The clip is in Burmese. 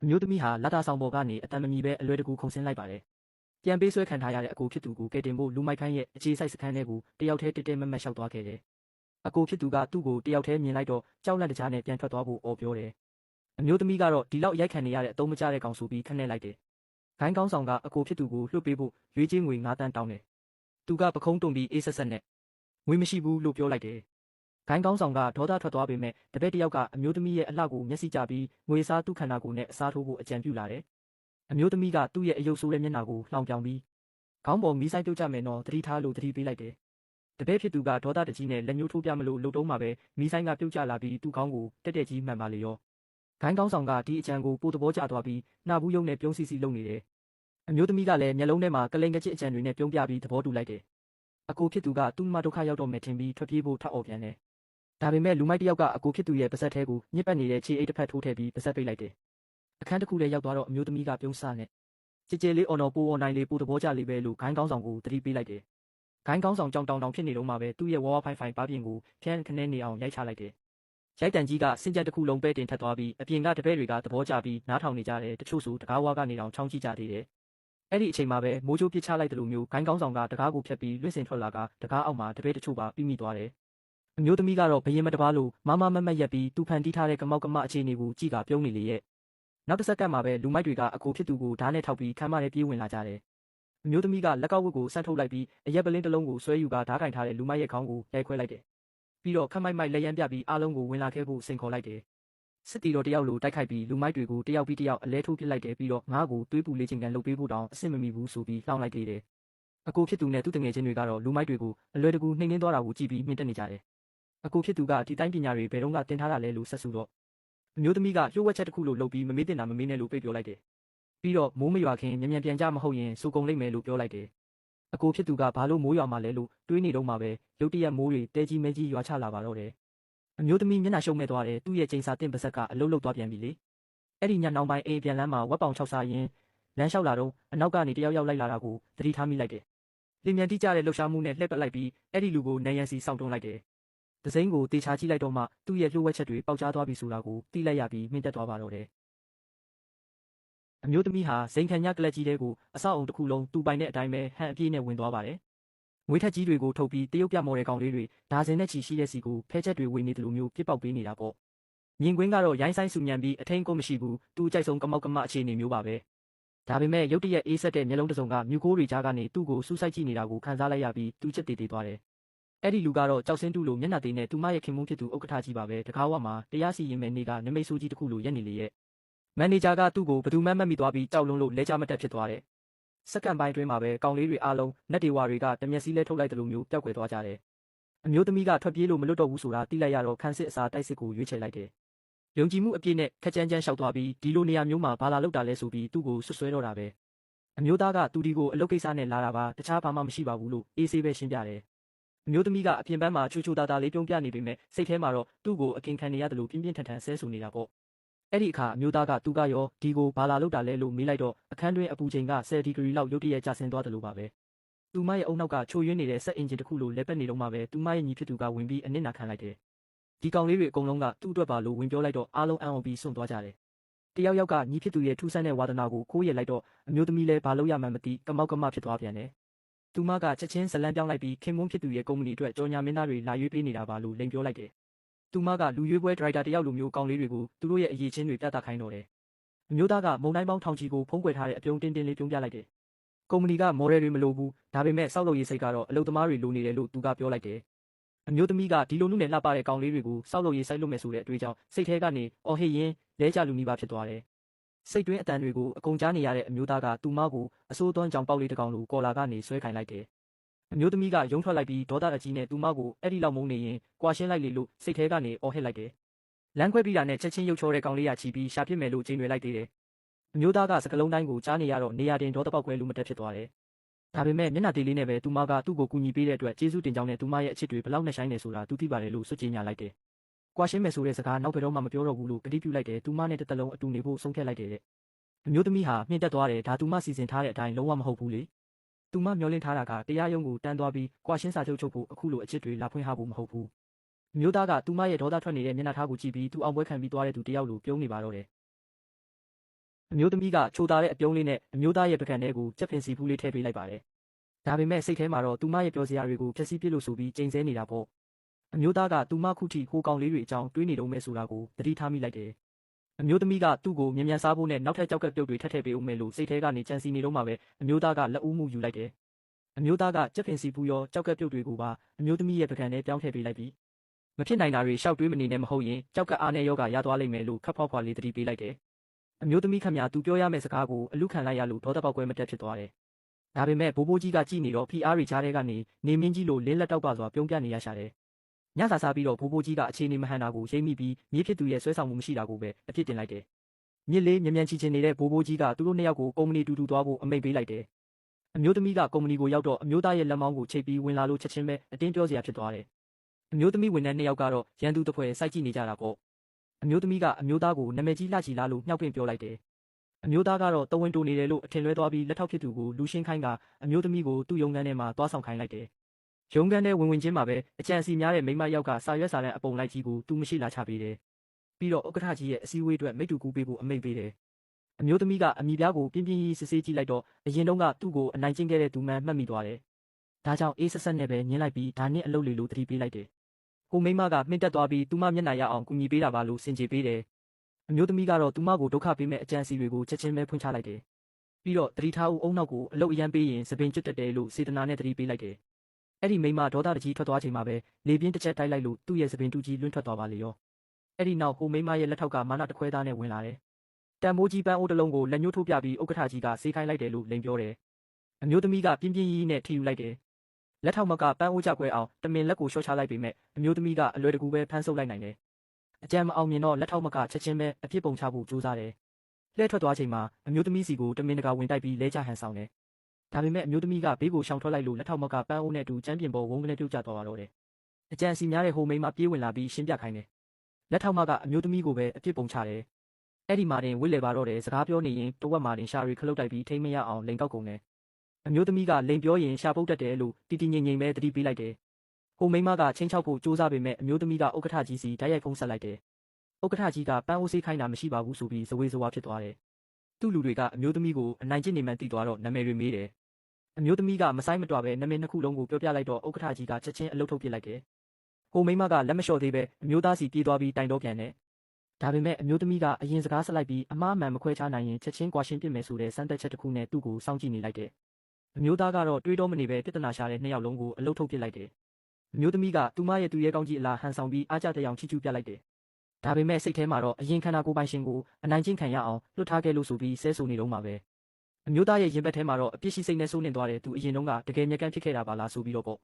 အမျိုးသမီးဟာလက်တာဆောင်ပေါ်ကနေအတန်မမီပဲအလွယ်တကူခုန်ဆင်းလိုက်ပါတယ်။ပြန်ပေးဆွဲခံထားရတဲ့အကိုဖြစ်သူကိုကယ်တင်ဖို့လူမိုက်ခန်းရဲ့အခြေစိုက်စခန်းထဲကိုတယောက်တည်းတက်တက်မတ်မတ်လျှောက်သွားခဲ့တယ်။အကိုဖြစ်သူကသူ့ကိုတယောက်တည်းမြင်လိုက်တော့ကြောက်လန့်တကြားနဲ့ပြန်ထွက်သွားဖို့အော်ပြောတယ်။အမျိုးသမီးကတော့ဒီလောက်ရိုက်ခံနေရတဲ့အတုံးမကျတဲ့ကောင်ဆိုပြီးခနဲ့လိုက်တယ်။ခိုင်းကောင်းဆောင်ကအကိုဖြစ်သူကိုလွှတ်ပေးဖို့ရွေးချင်းငွေ9 တန်းတောင်းတယ်။သူကပခုံးတုံပြီးအေးဆက်ဆက်နဲ့ငွေမရှိဘူးလို့ပြောလိုက်တယ်။ခိုင်းကောင်းဆောင်ကဒေါသထွက်သွားပေမဲ့တပည့်တယောက်ကအမျိုးသမီးရဲ့အလှကိုမျက်စိကျပြီးငွေစားသူ့ခန္ဓာကိုယ်နဲ့အစားထိုးဖို့အကြံပြုလာတယ်။အမျိုးသမီးကသူ့ရဲ့အယုတ်ဆိုးတဲ့မျက်နှာကိုလှောင်ပြောင်ပြီးခေါင်းပေါ်မီးဆိုင်ပြုတ်ကြမယ်နော်သတိထားလို့သတိပေးလိုက်တယ်။တပည့်ဖြစ်သူကဒေါသတကြီးနဲ့လက်ညှိုးထိုးပြမလို့လှုပ်တုံးမှာပဲမီးဆိုင်ကပြုတ်ကျလာပြီးသူ့ခေါင်းကိုတက်တက်ကြီးမှန်ပါလေရော။ခိုင်းကောင်းဆောင်ကဒီအကြံကိုပိုသဘောကျသွားပြီးနှာဘူးယုံနဲ့ပြုံးစီစီလုပ်နေတယ်။အမျိုးသမီးကလည်းမျက်လုံးထဲမှာကလိန်ကချစ်အကြံတွေနဲ့ပြုံးပြပြီးသဘောတူလိုက်တယ်။အကိုဖြစ်သူကသူ့မှာဒုက္ခရောက်တော့မယ်ထင်ပြီးထွက်ပြေးဖို့ထအော်ပြန်တယ်။ဒါပေမဲ့လူမိုက်တယောက်ကအကိုဖြစ်သူရဲ့ပါဇက်ထဲကိုညစ်ပတ်နေတဲ့ခြေအိတ်တစ်ဖက်ထိုးထည့်ပြီးပါဇက်ပိတ်လိုက်တယ်။အခန်းတစ်ခုထဲရောက်သွားတော့အမျိုးသမီးကပြုံးစနဲ့ကြည်ကြဲလေးအော်နော်ပိုးအွန်တိုင်းလေးပိုသဘောကျလေးပဲလို့ခိုင်းကောင်းဆောင်ကိုသတိပေးလိုက်တယ်။ခိုင်းကောင်းဆောင်ကြောင်တောင်ဖြစ်နေတော့မှပဲသူ့ရဲ့ဝါဝါဖိုင်ဖိုင်ပါပြင်ကိုဖျန်းခနဲနေအောင်ရိုက်ချလိုက်တယ်။ရိုက်တန်ကြီးကစင်ကြက်တစ်ခုလုံးပဲတင်ထက်သွားပြီးအပြင်ကတပည့်တွေကသဘောကျပြီးနားထောင်နေကြတယ်တချို့ဆိုတကားဝါကနေတောင်ချောင်းကြည့်ကြသေးတယ်။အဲ့ဒီအချိန်မှာပဲမိုးချိုးပစ်ချလိုက်တယ်လို့မျိုးခိုင်းကောင်းဆောင်ကတကားကိုဖြတ်ပြီးလွင့်စင်ထွက်လာကတကားအောက်မှာတပည့်တချို့ပါပြီးမိသွားတယ်။အမျိုးသမီးကတော့ဘရင်မတပါလို့မမမတ်ရက်ပြီးသူဖန်တီးထားတဲ့ကမောက်ကမအခြေအနေကိုကြည့်ကပြုံးနေလေရဲ့နောက်တစ်စက္ကန့်မှာပဲလူမိုက်တွေကအကိုဖြစ်သူကိုဓာတ်နဲ့ထောက်ပြီးခမ်းမထဲပြေးဝင်လာကြတယ်။အမျိုးသမီးကလက်ကောက်ဝတ်ကိုဆန့်ထုတ်လိုက်ပြီးအရက်ပလင်းတစ်လုံးကိုဆွဲယူကဓာတ်ကင်ထားတဲ့လူမိုက်ရဲ့ခေါင်းကိုရိုက်ခွဲလိုက်တယ်။ပြီးတော့ခမ်းမိုက်မိုက်လက်ရမ်းပြပြီးအားလုံးကိုဝင်လာခဲ့ဖို့စိန်ခေါ်လိုက်တယ်။စစ်တီတော်တယောက်လိုတိုက်ခိုက်ပြီးလူမိုက်တွေကိုတယောက်ပြီးတယောက်အလဲထိုးပစ်လိုက်တယ်ပြီးတော့ငါ့ကိုသွေးပူလေးချင်ကန်လှုပ်ပေးဖို့တောင်အဆင်မမီဘူးဆိုပြီးလှောင်လိုက်သေးတယ်။အကိုဖြစ်သူနဲ့သူ့တငယ်ချင်းတွေကတော့လူမိုက်တွေကိုအလွယ်တကူနှိမ်နှင်းသွားတာကိုကြည့်ပြီးမြင်တက်နေကြတယ်။အကိုဖြစ်သူကဒီတိုင်းပညာတွေဘယ်တော့ကတင်ထားတာလဲလို့ဆက်ဆူတော့အမျိုးသမီးကလျှို့ဝှက်ချက်တစ်ခုလို့လုပ်ပြီးမမေ့တင်တာမမေ့နဲ့လို့ပြောလိုက်တယ်။ပြီးတော့မိုးမရွာခင်မြန်မြန်ပြန်ကြမဟုတ်ရင်စူကုန်လိမ့်မယ်လို့ပြောလိုက်တယ်။အကိုဖြစ်သူကဘာလို့မိုးရွာမှလဲလို့တွေးနေတော့မှပဲရုတ်တရက်မိုးတွေတဲကြီးမဲကြီးရွာချလာပါတော့တယ်။အမျိုးသမီးမျက်နှာရှုံမဲ့သွားတယ်သူ့ရဲ့ချိန်စာတင့်ပါဇက်ကအလုတ်လုတ်သွားပြန်ပြီလေ။အဲ့ဒီညနှောင်းပိုင်းအိမ်ပြန်လမ်းမှာဝက်ပေါင်6စားရင်လမ်းလျှောက်လာတော့အနောက်ကနေတယောက်ယောက်လိုက်လာတာကိုသတိထားမိလိုက်တယ်။လင်မြန်တိကျတဲ့လှုပ်ရှားမှုနဲ့လှည့်ပတ်လိုက်ပြီးအဲ့ဒီလူကိုနန်ရန်စီစောင့်တွန်းလိုက်တယ်။ဒဇိန်ကိုတေချာကြည့်လိုက်တော့မှသူ့ရဲ့လျှို့ဝှက်ချက်တွေပေါက်ကြားသွားပြီဆိုတာကိုသိလိုက်ရပြီးမြင့်တက်သွားပါတော့တယ်။အမျိုးသမီးဟာဇိမ်ခံညကလပ်ကြီးတဲကိုအဆောက်အုံတစ်ခုလုံးသူ့ပိုင်တဲ့အတိုင်းပဲဟန်အပြည့်နဲ့ဝင်သွားပါတယ်။ငွေထက်ကြီးတွေကိုထုတ်ပြီးတရုတ်ပြမော်တဲ့ကောင်လေးတွေဒါဇင်နဲ့ချီရှိတဲ့စီကိုဖဲချက်တွေဝင်နေတယ်လို့မျိုးပြစ်ပေါက်ပေးနေတာပေါ့။မြင်ကွင်းကတော့ရိုင်းဆိုင်ဆူညံပြီးအထိန်ကိုမရှိဘူးသူ့ကြိုက်ဆုံးကမောက်ကမအခြေအနေမျိုးပါပဲ။ဒါပေမဲ့ရုတ်တရက်အေးဆက်တဲ့မျက်လုံးတစ်စုံကမြူကိုးတွေကြားကနေသူ့ကိုစူးစိုက်ကြည့်နေတာကိုခံစားလိုက်ရပြီးသူ့ချက်တေးသွားတယ်။အဲ့ဒီလူကတော့ကြောက်စင်းတူလို့မျက်နှာသေးနဲ့သူမရဲ့ခင်မုန်းဖြစ်သူဥက္ကဋ္ဌကြီးပါပဲတကားဝမှာတရားစီရင်မယ်နေကနမိတ်ဆိုးကြီးတစ်ခုလိုရက်နေလေရဲ့မန်နေဂျာကသူ့ကိုဘယ်သူမှမတ်မိသွားပြီးကြောက်လွန်းလို့လဲကြမတက်ဖြစ်သွားတယ်စက္ကန့်ပိုင်းတွင်းမှာပဲကောင်လေးတွေအားလုံးနက်တွေဝါတွေကတမျက်စီးလဲထုတ်လိုက်တယ်လို့မျိုးပျောက်ကွယ်သွားကြတယ်အမျိုးသမီးကထွက်ပြေးလို့မလွတ်တော့ဘူးဆိုတာသိလိုက်ရတော့ခန်းစစ်အစားတိုက်စစ်ကိုရွေးချယ်လိုက်တယ်ယုံကြည်မှုအပြည့်နဲ့ခက်ကြမ်းကြမ်းလျှောက်သွားပြီးဒီလိုနေရာမျိုးမှာဘာလာလောက်တာလဲဆိုပြီးသူ့ကိုဆွဆွဲတော့တာပဲအမျိုးသားကသူဒီကိုအလုပ်ကိစ္စနဲ့လာတာပါတခြားဘာမှမရှိပါဘူးလို့အေးဆေးပဲရှင်းပြတယ်အမျိုးသမီးကအပြင်ပန်းမှာချူချူတာတာလေးပြုံးပြနေပေမဲ့စိတ်ထဲမှာတော့သူ့ကိုအကင်ခံနေရတယ်လို့ပြင်းပြင်းထန်ထန်ဆဲဆူနေတာပေါ့အဲ့ဒီအခါအမျိုးသားကသူကရောဒီကိုဘာလာလောက်တာလဲလို့မေးလိုက်တော့အခန်းတွင်းအပူချိန်က10 ဒီဂရီလောက်ရုတ်တရက်ကျဆင်းသွားတယ်လို့ပါပဲသူမရဲ့အုံနောက်ကချိုးယွင်းနေတဲ့စက်အင်ဂျင်တစ်ခုလိုလဲပတ်နေတော့မှပဲသူမရဲ့ညီဖြစ်သူကဝင်ပြီးအနစ်နာခံလိုက်တယ်ဒီကောင်လေးတွေအကုန်လုံးကသူ့အတွက်ပါလို့ဝင်ပြောလိုက်တော့အားလုံးအံ့ဩပြီးစွန့်သွားကြတယ်တယောက်ယောက်ကညီဖြစ်သူရဲ့ထူးဆန်းတဲ့ဝါသနာကိုခိုးရလိုက်တော့အမျိုးသမီးလည်းဘာလို့ရမှန်းမသိကမောက်ကမဖြစ်သွားပြန်တယ်သူမကချက်ချင်းဇလန်းပြောင်းလိုက်ပြီးခင်မွန်းဖြစ်သူရဲ့ကုမ္ပဏီအတွက်ကြော်ညာမင်းသားတွေလာရွေးပေးနေတာပါလို့လိန်ပြောလိုက်တယ်သူမကလူရွေးပွဲဒရိုက်တာတယောက်လိုမျိုးကောင်လေးတွေကိုသူတို့ရဲ့အရေးချင်းတွေပြသခိုင်းတော့တယ်အမျိုးသားကမုံတိုင်းပေါင်းထောင်ချီကိုဖုံးကွယ်ထားတဲ့အပြုံးတင်းတင်းလေးပြုံးပြလိုက်တယ်ကုမ္ပဏီကမော်ဒယ်တွေမလိုဘူးဒါပေမဲ့စောက်လုပ်ရေးစိတ်ကတော့အလုပ်သမားတွေလိုနေတယ်လို့သူကပြောလိုက်တယ်အမျိုးသမီးကဒီလိုနုနဲ့လှပတဲ့ကောင်လေးတွေကိုစောက်လုပ်ရေးစိုက်လုပ်မယ်ဆိုတဲ့အတွေ့အကြုံစိတ်ထဲကနေအော်ဟစ်ရင်းလဲကြလူနီးပါဖြစ်သွားတယ်စိတ်တွင်းအတန်တွေကိုအကုန်ကြားနေရတဲ့အမျိုးသားကသူမကိုအစိုးသွမ်းကြောင်ပေါက်လေးတစ်ကောင်လိုကော်လာကနေဆွဲခိုင်းလိုက်တယ်အမျိုးသမီးကရုံးထွက်လိုက်ပြီးဒေါသအကြီးနဲ့သူမကိုအဲ့ဒီလောက်မုန်းနေရင်ကွာရှင်းလိုက်လေလို့စိတ်ထဲကနေအော်ဟစ်လိုက်တယ်လမ်းခွဲပြီးတာနဲ့ချက်ချင်းရုပ်ချောတဲ့ကောင်လေးရချီပြီးရှာပစ်မယ်လို့ချိန်ရွယ်လိုက်သေးတယ်အမျိုးသားကစကလုံးတိုင်းကိုကြားနေရတော့နေရာတင်ဒေါသပေါက်ကွဲလူမတက်ဖြစ်သွားတယ်ဒါပေမဲ့မျက်နှာသေးလေးနဲ့ပဲသူမကသူ့ကိုကူညီပေးတဲ့အတွက်ကျေးဇူးတင်ကြောင်းနဲ့သူမရဲ့အချစ်တွေဘလောက်နဲ့ဆိုင်နေဆိုတာသူသိပါတယ်လို့စွတ်ကြေညာလိုက်တယ်ကွာရှင်းမယ်ဆိုတဲ့စကားနောက်ဘယ်တော့မှမပြောတော့ဘူးလို့ကတိပြုလိုက်တယ်သူမနဲ့တစ်သက်လုံးအတူနေဖို့ဆုံးဖြတ်လိုက်တယ်တဲ့အမျိုးသမီးဟာမြင့်တက်သွားတယ်ဒါသူမစီစဉ်ထားတဲ့အတိုင်းလုံးဝမဟုတ်ဘူးလေသူမမျောလင့်ထားတာကတရားရုံးကိုတန်းသွားပြီးကွာရှင်းစာချုပ်ချုပ်ဖို့အခုလိုအချစ်တွေလာဖွင့်ဟဖို့မဟုတ်ဘူးအမျိုးသားကသူမရဲ့ဒေါသထွက်နေတဲ့မျက်နှာထားကိုကြည့်ပြီးသူအောင်ပွဲခံပြီးသွားတဲ့သူတယောက်လိုပြုံးနေပါတော့တယ် အမျိုးသမီးကချိုသားတဲ့အပြုံးလေးနဲ့အမျိုးသားရဲ့ပကံထဲကိုကြက်ဖင်စီဖူးလေးထည့်ပေးလိုက်ပါတယ်။ဒါပေမဲ့စိတ်ထဲမှာတော့သူမရဲ့ပြောစရာတွေကိုဖျက်ဆီးပစ်လို့ဆိုပြီးကြိမ်ဆဲနေတာပေါ့။အမျိုးသားကသူမခုထိဟိုကောင်လေးတွေအကြောင်းတွေးနေတုံးမဲ့ဆိုတာကိုသတိထားမိလိုက်တယ်။အမျိုးသမီးကသူ့ကိုမြန်စားဖို့နဲ့နောက်ထပ်ကြောက်ကက်ပြုတ်တွေထပ်ထည့်ပေးဦးမယ်လို့စိတ်ထဲကနေကြံစီနေတော့မှပဲအမျိုးသားကလက်ဦးမှုယူလိုက်တယ်။အမျိုးသားကကြက်ဖင်စီဖူးရောကြောက်ကက်ပြုတ်တွေကိုပါအမျိုးသမီးရဲ့ပကံထဲပြောင်းထည့်ပေးလိုက်ပြီးမဖြစ်နိုင်တာတွေရှောက်တွေးမနေနဲ့မဟုတ်ရင်ကြောက်ကက်အားနဲ့ယောဂရသွားလိမ့်မယ်လို့ခပ်ဖွားဖွားလေးသတိပေးလိုက်တယ်။အမျိုးသမီးခမညာသူပြောရမယ့်စကားကိုအလူခံလိုက်ရလို့ဒေါသပေါက်ကွဲမတက်ဖြစ်သွားတယ်။ဒါပေမဲ့ဘိုးဘိုးကြီးကကြည်နေတော့ဖီအားရီချားတဲ့ကနေနေမင်းကြီးလိုလင်းလက်တောက်ပစွာပြုံးပြနေရရှာတယ်။ညစာစားပြီးတော့ဘိုးဘိုးကြီးကအခြေအနေမဟန်တာကိုရိပ်မိပြီးမြေဖြစ်သူရဲ့ဆွဲဆောင်မှုမရှိတာကိုပဲအဖြစ်တင်လိုက်တယ်။မြစ်လေးမြန်ချီချင်နေတဲ့ဘိုးဘိုးကြီးကသူတို့နှစ်ယောက်ကိုကုမ္ပဏီတူတူသွားဖို့အမိန့်ပေးလိုက်တယ်။အမျိုးသမီးကကုမ္ပဏီကိုရောက်တော့အမျိုးသားရဲ့လက်မောင်းကိုချိတ်ပြီးဝင်လာလို့ချက်ချင်းပဲအတင်းပြောစရာဖြစ်သွားတယ်။အမျိုးသမီးဝန်ထမ်းနှစ်ယောက်ကတော့ရန်သူတစ်ဖွဲ့စိုက်ကြည့်နေကြတာပေါ့။အမျိုးသမီးကအမျိုးသားကိုနာမည်ကြီးလှချီလားလို့မြှောက်ပင့်ပြောလိုက်တယ်။အမျိုးသားကတော့တဝင်းတိုနေတယ်လို့အထင်လွဲသွားပြီးလက်ထောက်ဖြစ်သူကိုလူရှင်းခိုင်းကအမျိုးသမီးကိုသူ့ရုံးခန်းထဲမှာသွားဆောင်ခိုင်းလိုက်တယ်။ရုံးခန်းထဲဝင်ချင်းမှာပဲအကြံစီများတဲ့မိမယောက်ကစာရွက်စာတမ်းအပုံလိုက်ကြီးကိုသူမရှိလာချပေးတယ်။ပြီးတော့ဥက္ကဋ္ဌကြီးရဲ့အစည်းအဝေးအတွက်မိတ္တူကူပေးဖို့အမိန့်ပေးတယ်။အမျိုးသမီးကအမိပြားကိုပြင်းပြင်းကြီးစစ်ဆေးကြည့်လိုက်တော့အရင်တုန်းကသူ့ကိုအနိုင်ကျင့်ခဲ့တဲ့သူမှန်မှတ်မိသွားတယ်။ဒါကြောင့်အေးဆက်ဆက်နဲ့ပဲညှင်းလိုက်ပြီးဒါနဲ့အလုပ်လေလို့သတိပေးလိုက်တယ်။ကိုမိမကမှင့်တက်သွားပြီးသူမမျက်နှာရအောင်ကူညီပေးတာပါလို့စင်ကြေပေးတယ်။အမျိုးသမီးကတော့သူမကိုဒုက္ခပေးမဲ့အကြံစီတွေကိုချက်ချင်းပဲဖွင့်ချလိုက်တယ်။ပြီးတော့တတိထားဦးအုံနောက်ကိုအလုပ်အရန်ပေးရင်သပင်ကျွတ်တက်တယ်လို့စေတနာနဲ့သတိပေးလိုက်တယ်။အဲ့ဒီမိမဒေါသတကြီးထွက်သွားချိန်မှာပဲလေပြင်းတစ်ချက်တိုက်လိုက်လို့သူ့ရဲ့သပင်တူကြီးလွင့်ထွက်သွားပါလေရော။အဲ့ဒီနောက်ကိုမိမရဲ့လက်ထောက်ကမာနတခွဲသားနဲ့ဝင်လာတယ်။တန်မိုးကြီးပန်းအိုးတစ်လုံးကိုလက်ညှိုးထိုးပြပြီးဥက္ကဋ္ဌကြီးကဆေးခိုင်းလိုက်တယ်လို့လိန်ပြောတယ်။အမျိုးသမီးကပြင်းပြင်းကြီးနဲ့ထီယူလိုက်တယ်။လက်ထောက်မကပန်းအိုးကြကွဲအောင်တမင်လက်ကိုလျှော့ချလိုက်ပေမဲ့အမျိုးသမီးကအလွယ်တကူပဲဖမ်းဆုပ်လိုက်နိုင်တယ်။အကြံမအောင်မြင်တော့လက်ထောက်မကချက်ချင်းပဲအပြစ်ပုံချဖို့ကြိုးစားတယ်။လှဲထွက်သွားချိန်မှာအမျိုးသမီးစီကိုတမင်တကာဝင်တိုက်ပြီးလဲကျဟန်ဆောင်တယ်။ဒါပေမဲ့အမျိုးသမီးကဘေးကိုရှောင်ထွက်လိုက်လို့လက်ထောက်မကပန်းအိုးနဲ့အတူကျမ်းပြင်ပေါ်ဝုန်းကနေပြုတ်ကျသွားပါတော့တယ်။အကြံစီများတဲ့ဟိုမိန်းမပြေးဝင်လာပြီးရှင်းပြခိုင်းတယ်။လက်ထောက်မကအမျိုးသမီးကိုပဲအပြစ်ပုံချတယ်။အဲ့ဒီမှာတင်ဝစ်လေပါတော့တယ်စကားပြောနေရင်တဝက်မှာတင်ရှာရီခလုတ်တိုက်ပြီးထိမ့်မရအောင်လိန်ကောက်ကုန်တယ်။အမျိုးသမီးကလိန်ပြောရင်ရှာပုတ်တတ်တယ်လို့တီတီငိမ့်ငိမ့်ပဲသတိပေးလိုက်တယ်။ဟိုမိန်းမကချင်းချောက်ဖို့စူးစမ်းပေမဲ့အမျိုးသမီးကဥက္ကဋ္ဌကြီးစီဓာတ်ရိုက်ဖုံးဆက်လိုက်တယ်။ဥက္ကဋ္ဌကြီးကပန်းအိုးဆေးခိုင်းတာမရှိပါဘူးဆိုပြီးဇဝေဇဝါဖြစ်သွားတယ်။သူ့လူတွေကအမျိုးသမီးကိုအနိုင်ကျင့်နေမှန်းသိသွားတော့နာမည်တွေမေးတယ်။အမျိုးသမီးကမဆိုင်မတွပဲနာမည်နှစ်ခုလုံးကိုပြောပြလိုက်တော့ဥက္ကဋ္ဌကြီးကချက်ချင်းအလုပ်ထုတ်ပစ်လိုက်တယ်။ဟိုမိန်းမကလက်မလျှော့သေးပဲအမျိုးသားစီပြေးသွားပြီးတိုင်တော့ပြန်တယ်။ဒါပေမဲ့အမျိုးသမီးကအရင်စကားဆက်လိုက်ပြီးအမှားအမှန်မခွဲခြားနိုင်ရင်ချက်ချင်းကွာရှင်းပြစ်မယ်ဆိုတဲ့စမ်းသပ်ချက်တစ်ခုနဲ့သူ့ကိုစောင့်ကြည့်နေလိုက်တယ်။အမျိုးသားကတော့တွေးတော့မနေပဲပြဿနာရှာတဲ့နှစ်ယောက်လုံးကိုအလုပ်ထုတ်ပစ်လိုက်တယ်။အမျိုးသမီးကသူမရဲ့သူရဲကောင်းကြီးအလားဟန်ဆောင်ပြီးအားကြတဲ့အောင်ချီကျူးပြလိုက်တယ်။ဒါပေမဲ့စိတ်ထဲမှာတော့အရင်ခန္ဓာကိုယ်ပိုင်ရှင်ကိုအနိုင်ကျင့်ခံရအောင်လွတ်ထားခဲ့လို့ဆိုပြီးဆဲဆိုနေတော့မှာပဲ။အမျိုးသားရဲ့ရင်ဘတ်ထဲမှာတော့အပြစ်ရှိစိတ်နဲ့စိုးနေသွားတယ်သူအရင်တုန်းကတကယ်မျက်ကန်းဖြစ်ခဲ့တာပါလားဆိုပြီးတော့ပေါ့